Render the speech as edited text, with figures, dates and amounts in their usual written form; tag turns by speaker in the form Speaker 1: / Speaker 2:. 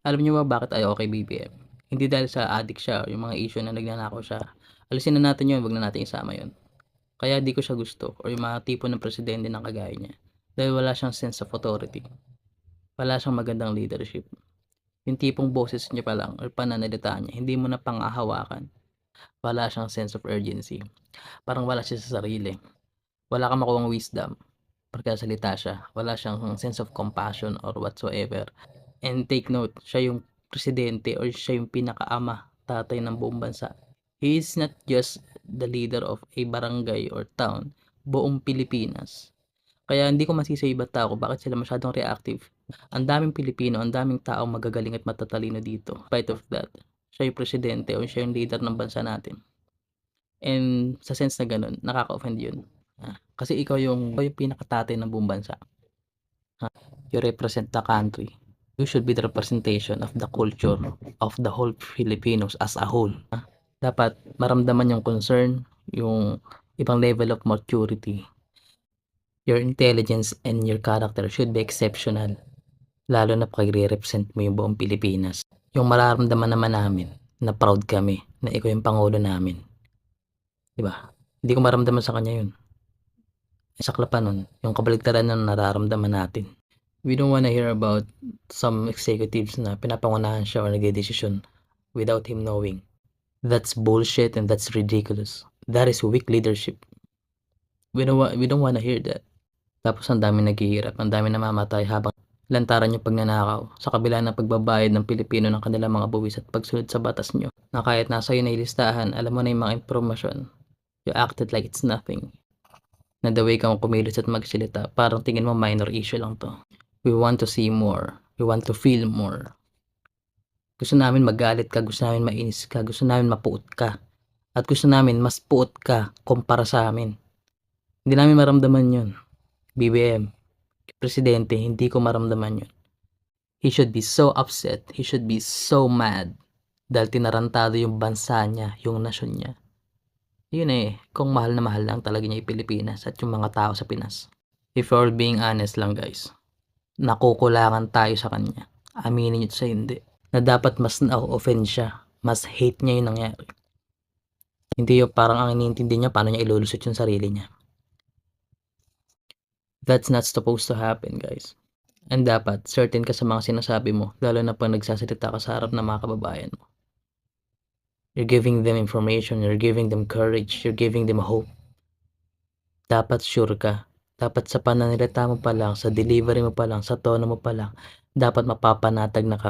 Speaker 1: Alam niyo ba bakit ayaw ko kay BBM? Hindi dahil sa addict siya o yung mga issue na nagnanakaw siya. Alisin na natin yun, wag na nating isama yun. Kaya di ko siya gusto or yung mga tipo ng presidente na kagaya niya. Dahil wala siyang sense of authority. Wala siyang magandang leadership. Yung tipong boses niya pa lang or pananalita niya, hindi mo na panghahawakan. Wala siyang sense of urgency. Parang wala siya sa sarili. Wala kang makuhang wisdom pagkasalita siya. Wala siyang sense of compassion or whatsoever. And take note, siya yung presidente or siya yung pinakaama, tatay ng buong bansa. He is not just the leader of a barangay or town, buong Pilipinas. Kaya hindi ko masisi yung ibang tao kung bakit sila masyadong reactive. Ang daming Pilipino, ang daming taong magagaling at matatalino dito. In spite of that, siya yung presidente o siya yung leader ng bansa natin. And sa sense na ganun, nakaka-offend yun. Kasi ikaw yung pinakatatay ng buong bansa. You represent the country. You should be the representation of the culture of the whole Filipinos as a whole. Dapat maramdaman yung concern, yung ibang level of maturity. Your intelligence and your character should be exceptional. Lalo na pag re-represent mo yung buong Pilipinas. Yung mararamdaman naman namin na proud kami na ikaw yung Pangulo namin. Diba? Hindi ko maramdaman sa kanya yun. Saklap pa nun, yung kabaligtaran na nararamdaman natin. We don't wanna hear about some executives na pinapangunahan siya or nagdedesisyon without him knowing. That's bullshit and that's ridiculous. That is weak leadership. We don't wanna hear that. Tapos ang dami naghihirap, ang dami namamatay habang lantaran yung pagnanakaw sa kabila ng pagbabayad ng Pilipino ng kanilang mga buwis at pagsunod sa batas nyo na kahit nasa iyo na ilistahan, alam mo na yung mga impormasyon. You acted like it's nothing. Na the way kang kumilos at magsalita, parang tingin mo minor issue lang to. We want to see more. We want to feel more. Gusto namin magalit ka, gusto namin mainis ka, gusto namin mapuot ka. At gusto namin mas puot ka kumpara sa amin. Hindi namin maramdaman yun. BBM, presidente, hindi ko maramdaman yun. He should be so upset, he should be so mad dahil tinarantado yung bansa niya, yung nasyon niya. Yun kung mahal na mahal lang talaga niya yung Pilipinas at yung mga tao sa Pinas. If you're being honest lang guys, nakukulangan tayo sa kanya. Aminin nyo sa hindi. Na dapat mas na-offend siya, mas hate niya yung nangyari. Hindi yung parang ang iniintindi niya paano niya ilulusot yung sarili niya. That's not supposed to happen guys. And dapat certain ka sa mga sinasabi mo, lalo na pag nagsasalita ka sa harap ng mga kababayan mo. You're giving them information, you're giving them courage, you're giving them hope. Dapat sure ka. Dapat sa pananalita mo pa lang, sa delivery mo pa lang, sa tono mo pa lang, dapat mapapanatag na ka.